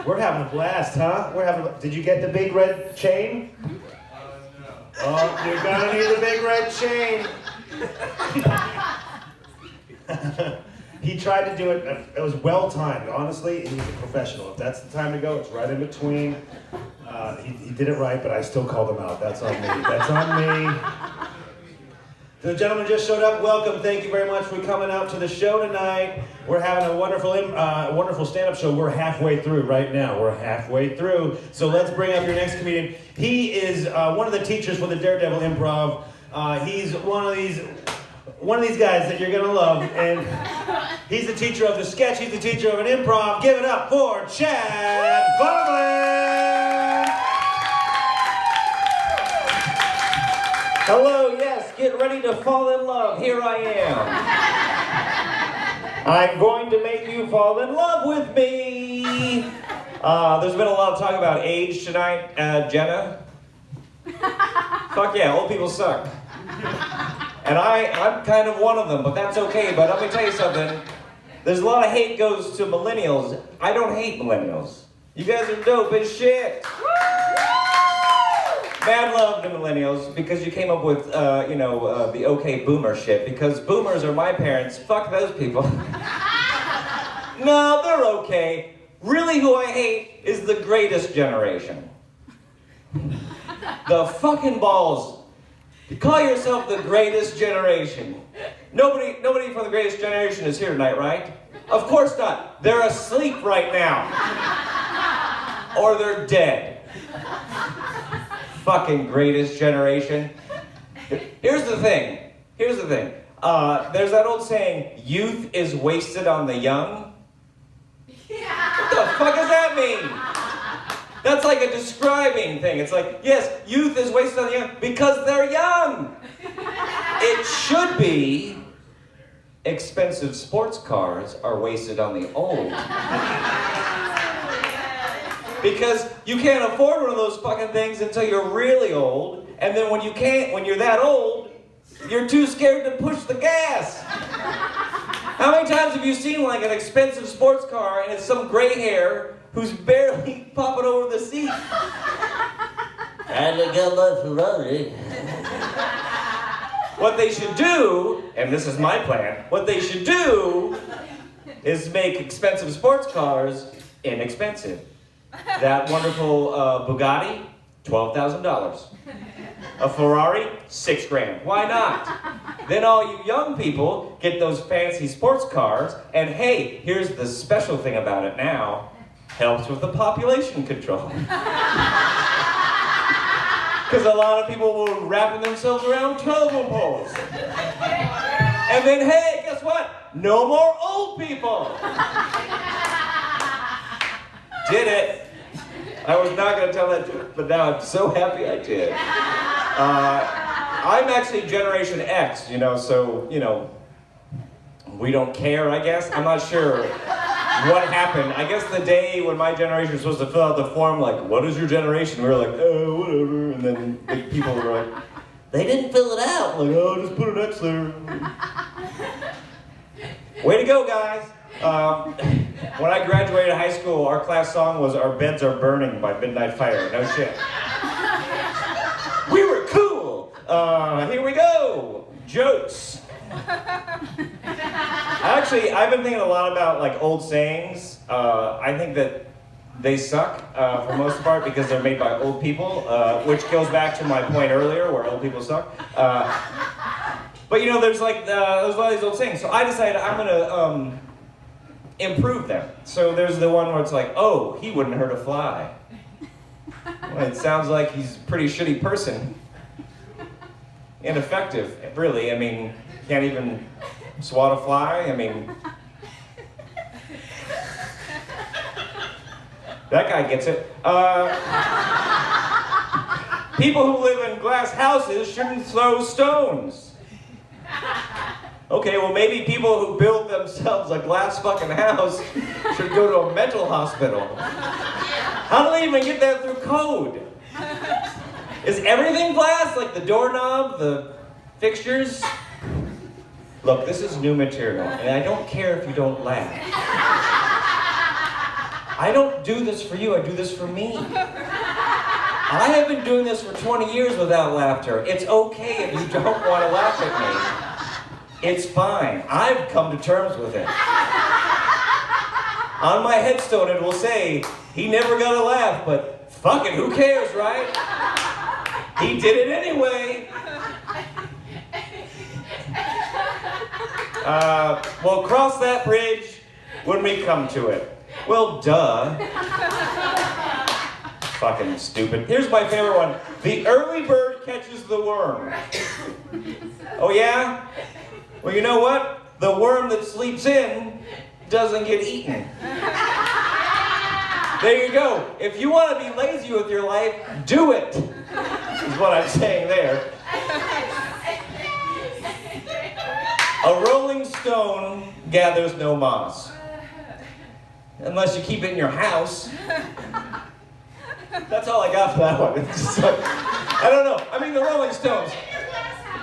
We're having a blast, huh? Did you get the big red chain? No. Oh, you're gonna need the big red chain. He tried to do it. It was well timed. Honestly, he's a professional. If that's the time to go, it's right in between. He did it right, but I still called him out. That's on me. That's on me. The gentleman just showed up. Welcome. Thank you very much for coming out to the show tonight. We're having a wonderful stand-up show. We're halfway through right now. We're halfway through. So let's bring up your next comedian. He is one of the teachers for the Daredevil Improv. He's one of these guys that you're gonna love, and he's the teacher of the sketch. He's the teacher of an improv. Give it up for Chad Fogland. Hello, yes, get ready to fall in love. Here I am. I'm going to make you fall in love with me. There's been a lot of talk about age tonight, Jenna. Fuck yeah, old people suck. And I'm kind of one of them, but that's okay. But let me tell you something. There's a lot of hate goes to millennials. I don't hate millennials. You guys are dope as shit. Mad love to millennials because you came up with, the okay boomer shit. Because boomers are my parents. Fuck those people. No, they're okay. Really, who I hate is the greatest generation. The fucking balls. You call yourself the greatest generation. Nobody from the greatest generation is here tonight, right? Of course not. They're asleep right now. Or they're dead. Fucking greatest generation. Here's the thing. There's that old saying, youth is wasted on the young. What the fuck does that mean? That's like a describing thing. It's like, yes, youth is wasted on the young because they're young. It should be expensive sports cars are wasted on the old. Because you can't afford one of those fucking things until you're really old, and then when you're that old, you're too scared to push the gas. How many times have you seen like an expensive sports car and it's some gray hair who's barely popping over the seat? And I got my Ferrari. What they should do, and this is my plan, what they should do is make expensive sports cars inexpensive. That wonderful Bugatti, $12,000. A Ferrari, $6,000. Why not? Then all you young people get those fancy sports cars, and hey, here's the special thing about it now, helps with the population control. Because a lot of people were wrapping themselves around telephone poles. And then hey, guess what? No more old people. Did it. I was not going to tell that joke, but now I'm so happy I did. I'm actually Generation X, so, we don't care, I guess. I'm not sure what happened. I guess the day when my generation was supposed to fill out the form, like, what is your generation? We were like, oh, whatever. And then the people were like, they didn't fill it out. I'm like, oh, just put an X there. Way to go, guys. When I graduated high school, our class song was Our Beds Are Burning by Midnight Fire. No shit. We were cool. Here we go. Jokes. Actually, I've been thinking a lot about like old sayings. I think that they suck for the most part because they're made by old people, which goes back to my point earlier where old people suck. But there's like there's a lot of these old sayings. So I decided I'm gonna improve them. So there's the one where it's like, oh, he wouldn't hurt a fly. Well, it sounds like he's a pretty shitty person. Ineffective, really. I mean, can't even swat a fly. I mean, that guy gets it. People who live in glass houses shouldn't throw stones. Okay, well maybe people who build themselves a glass fucking house should go to a mental hospital. How do they even get that through code? Is everything glass? Like the doorknob, the fixtures? Look, this is new material, and I don't care if you don't laugh. I don't do this for you, I do this for me. I have been doing this for 20 years without laughter. It's okay if you don't want to laugh at me. It's fine. I've come to terms with it. On my headstone it will say, he never got a laugh, but fuck it, who cares, right? He did it anyway. We'll cross that bridge when we come to it. Well, duh. Fucking stupid. Here's my favorite one. The early bird catches the worm. Oh yeah? Well, you know what? The worm that sleeps in doesn't get eaten. There you go. If you want to be lazy with your life, do it. Is what I'm saying there. A rolling stone gathers no moss. Unless you keep it in your house. That's all I got for that one. It's just like, I don't know. I mean, the Rolling Stones.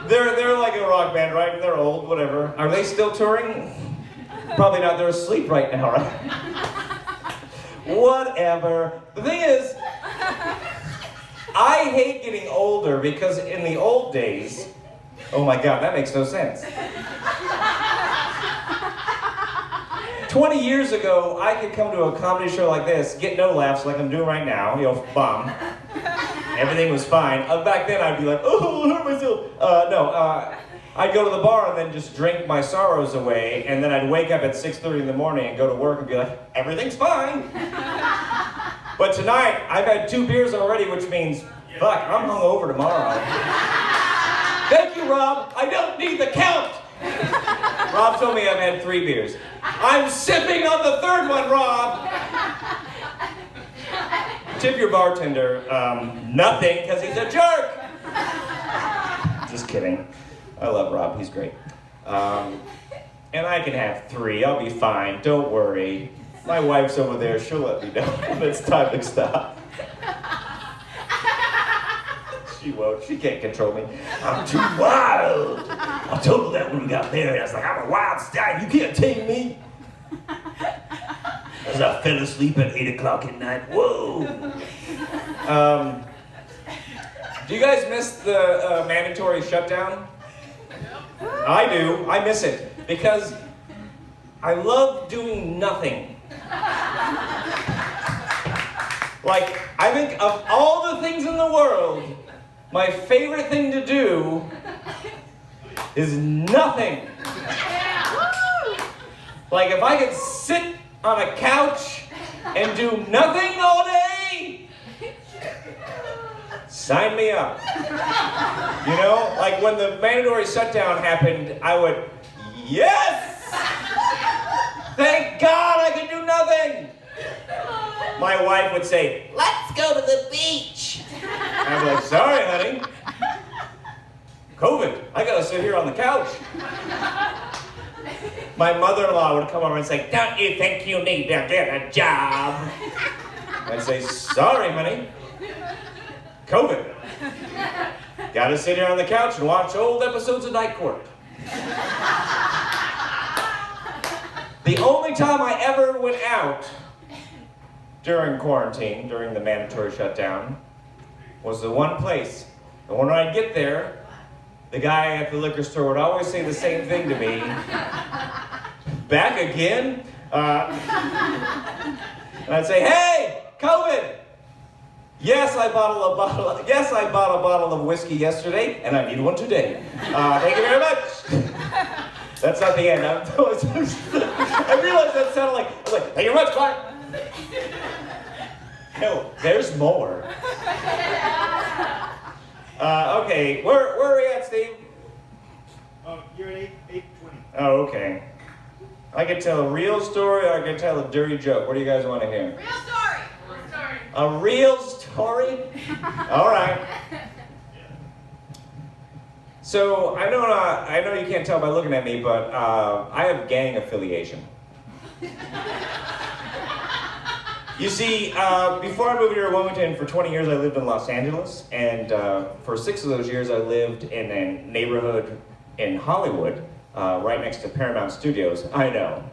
They're like a rock band, right? They're old, whatever. Are they still touring? Probably not. They're asleep right now, right? Whatever. The thing is, I hate getting older because in the old days, oh my God, that makes no sense. 20 years ago, I could come to a comedy show like this, get no laughs like I'm doing right now, bomb. Everything was fine. Back then, I'd be like, oh, I hurt myself. I'd go to the bar and then just drink my sorrows away, and then I'd wake up at 6:30 in the morning and go to work and be like, everything's fine. But tonight, I've had 2 beers already, which means, fuck, I'm hungover tomorrow. Thank you, Rob. I don't need the count. Rob told me I've had 3 beers. I'm sipping on the 3rd one, Rob. Tip your bartender, nothing, because he's a jerk. Just kidding. I love Rob, he's great. And I can have 3, I'll be fine, don't worry. My wife's over there, she'll let me know when it's time to stop. She won't, she can't control me. I'm too wild. I told her that when we got married. I was like, I'm a wild stallion, you can't tame me. As I fell asleep at 8 o'clock at night, whoa. Do you guys miss the mandatory shutdown? I do, I miss it. Because I love doing nothing. Like, I think of all the things in the world, my favorite thing to do is nothing. Like if I could sit on a couch and do nothing all day, sign me up. You know, like when the mandatory shutdown happened, I would, yes! Thank God I could do nothing! My wife would say, let's go to the beach. I'd be like, sorry, honey. COVID, I gotta sit here on the couch. My mother-in-law would come over and say, don't you think you need to get a job? I'd say, sorry, honey. COVID. Gotta sit here on the couch and watch old episodes of Night Court. The only time I ever went out during quarantine, during the mandatory shutdown, was the one place. And when I'd get there, the guy at the liquor store would always say the same thing to me. Back again? And I'd say, hey, COVID! Yes, I bought a bottle of whiskey yesterday, and I need one today. Thank you very much. That's not the end. I realized that sounded like, I was like, thank you very much, bye. No, there's more. Okay, where are we at, Steve? You're at 8:20. Oh, okay. I could tell a real story or I could tell a dirty joke. What do you guys want to hear? Real story. Real story. A real story? All right. So I know you can't tell by looking at me, but I have gang affiliation. You see, before I moved here to Wilmington, for 20 years I lived in Los Angeles, and for 6 of those years I lived in a neighborhood in Hollywood, right next to Paramount Studios. I know.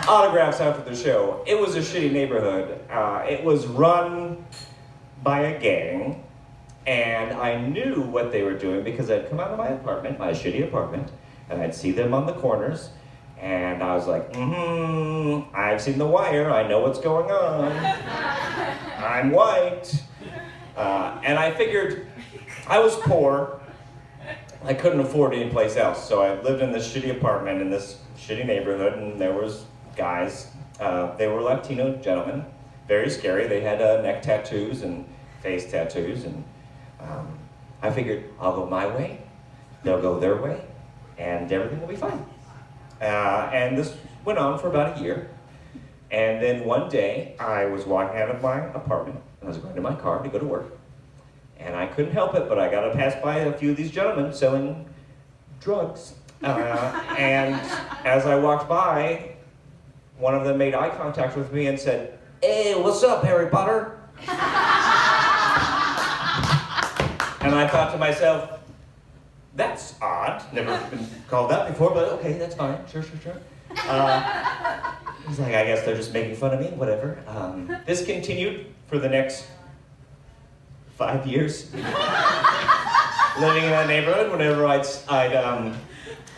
autographs after the show. It was a shitty neighborhood. It was run by a gang, and I knew what they were doing because I'd come out of my apartment, my shitty apartment, and I'd see them on the corners, and I was like, I've seen The Wire, I know what's going on. I'm white. And I figured I was poor. I couldn't afford any place else, so I lived in this shitty apartment in this shitty neighborhood, and there was guys. They were Latino gentlemen, very scary. They had neck tattoos and face tattoos, and I figured I'll go my way, they'll go their way, and everything will be fine. And this went on for about a year, and then one day I was walking out of my apartment, and I was going to my car to go to work, and I couldn't help it, but I got to pass by a few of these gentlemen selling drugs. And as I walked by, one of them made eye contact with me and said, "Hey, what's up, Harry Potter?" And I thought to myself, that's odd. Never been called that before, but okay, that's fine. Sure. He's like, I guess they're just making fun of me, whatever. This continued for the next 5 years. Living in that neighborhood, whenever I'd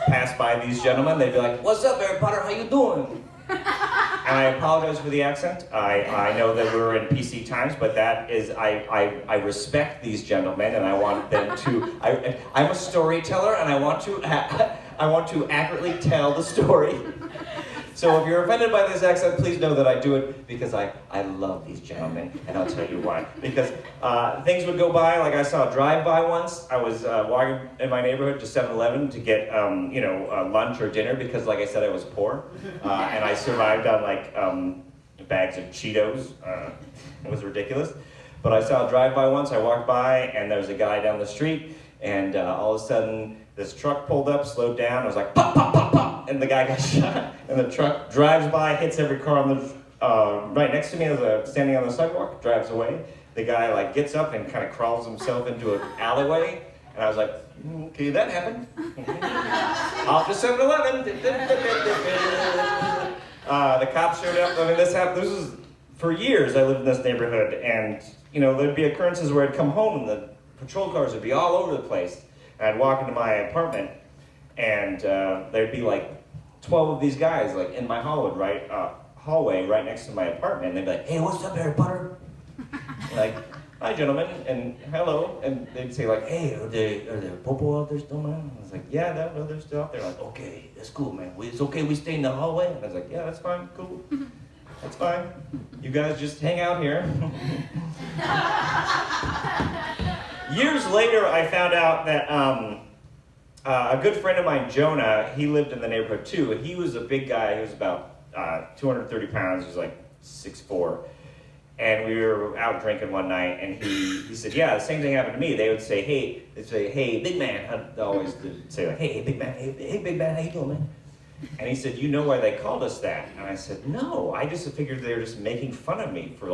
pass by these gentlemen, they'd be like, "What's up, Harry Potter? How you doing?" And I apologize for the accent. I know that we're in PC times, but that is, I respect these gentlemen, and I want them to, I'm a storyteller, and I want to accurately tell the story. So if you're offended by this accent, please know that I do it because I love these gentlemen, and I'll tell you why. Because things would go by, like I saw a drive-by once. I was walking in my neighborhood to 7-Eleven to get lunch or dinner because, like I said, I was poor. And I survived on bags of Cheetos. It was ridiculous. But I saw a drive-by once. I walked by, and there was a guy down the street, and all of a sudden, this truck pulled up, slowed down. I was like, pop, pop, pop, pop, and the guy got shot. And the truck drives by, hits every car on the right next to me, as standing on the sidewalk, drives away. The guy gets up and kind of crawls himself into an alleyway, and I was like, okay, that happened. Off to 7-Eleven. The cops showed up. I mean, this happened. This was for years. I lived in this neighborhood, and there'd be occurrences where I'd come home and the patrol cars would be all over the place. And I'd walk into my apartment, and there'd be 12 of these guys in my hallway right next to my apartment. And they'd be like, "Hey, what's up, Harry Potter?" Like, "Hi, gentlemen," and "Hello," and they'd say "Hey, are there popo out there still, man?" I was like, "Yeah, no, they're still out there." Like, "Okay, that's cool, man. It's okay we stay in the hallway?" And I was like, "Yeah, that's fine, cool. That's fine. You guys just hang out here." Years later, I found out that a good friend of mine, Jonah, he lived in the neighborhood too. He was a big guy. He was about 230 pounds. He was 6'4". And we were out drinking one night, and he said, "Yeah, the same thing happened to me." They would say, "Hey," big man." They always say, "Hey, big man, hey, big man, how you doing, man?" And he said, "You know why they called us that?" And I said, "No, I just figured they were just making fun of me for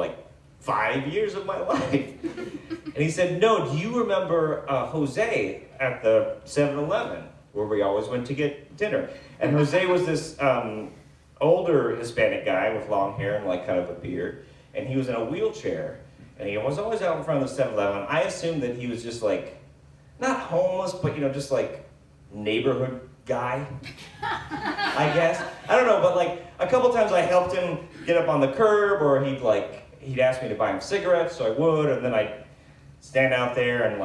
5 years of my life." And he said, "No, do you remember Jose at the 7-Eleven where we always went to get dinner?" And Jose was this older Hispanic guy with long hair and kind of a beard. And he was in a wheelchair. And he was always out in front of the 7-Eleven. I assumed that he was just not homeless, but just neighborhood guy, I guess. I don't know, but a couple times I helped him get up on the curb, or he'd ask me to buy him cigarettes, so I would, and then I'd stand out there and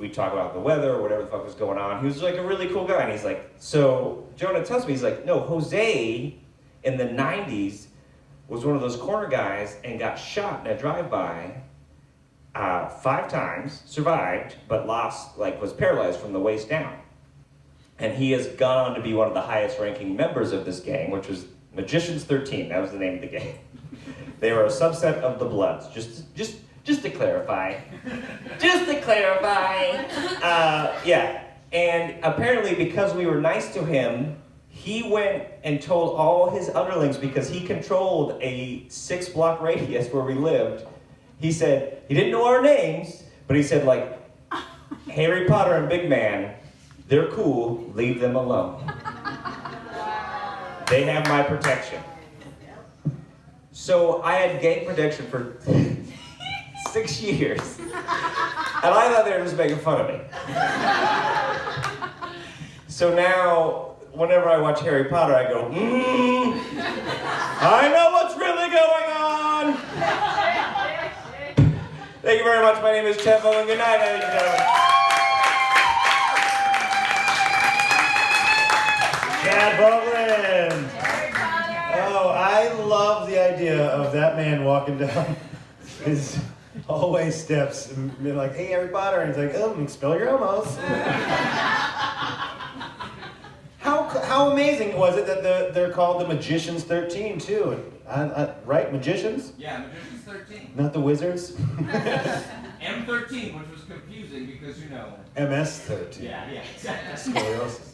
we'd talk about the weather or whatever the fuck was going on. He was a really cool guy, and he's so Jonah tells me, he's no, Jose in the 90s was one of those corner guys and got shot in a drive-by 5 times, survived, but lost, was paralyzed from the waist down. And he has gone on to be one of the highest ranking members of this gang, which was Magicians 13, that was the name of the gang. They were a subset of the Bloods, just to clarify. Just to clarify. Yeah, and apparently because we were nice to him, he went and told all his underlings, because he controlled a 6-block radius where we lived. He said, he didn't know our names, but he said Harry Potter and Big Man, they're cool, leave them alone. They have my protection. So I had gang protection for 6 years. And I thought they were just making fun of me. So now, whenever I watch Harry Potter, I go, I know what's really going on. Thank you very much. My name is Ted Fogland. Good night, ladies and gentlemen. Chad Fogland. Oh, I love the idea of that man walking down his hallway steps and being like, hey, Harry Potter. And he's like, oh, expel your Elmos. How amazing was it that they're called the Magicians 13 too? Right, Magicians? Yeah, Magicians 13. Not the Wizards? M13, which was confusing because, MS 13. Yeah, exactly. Scoliosis.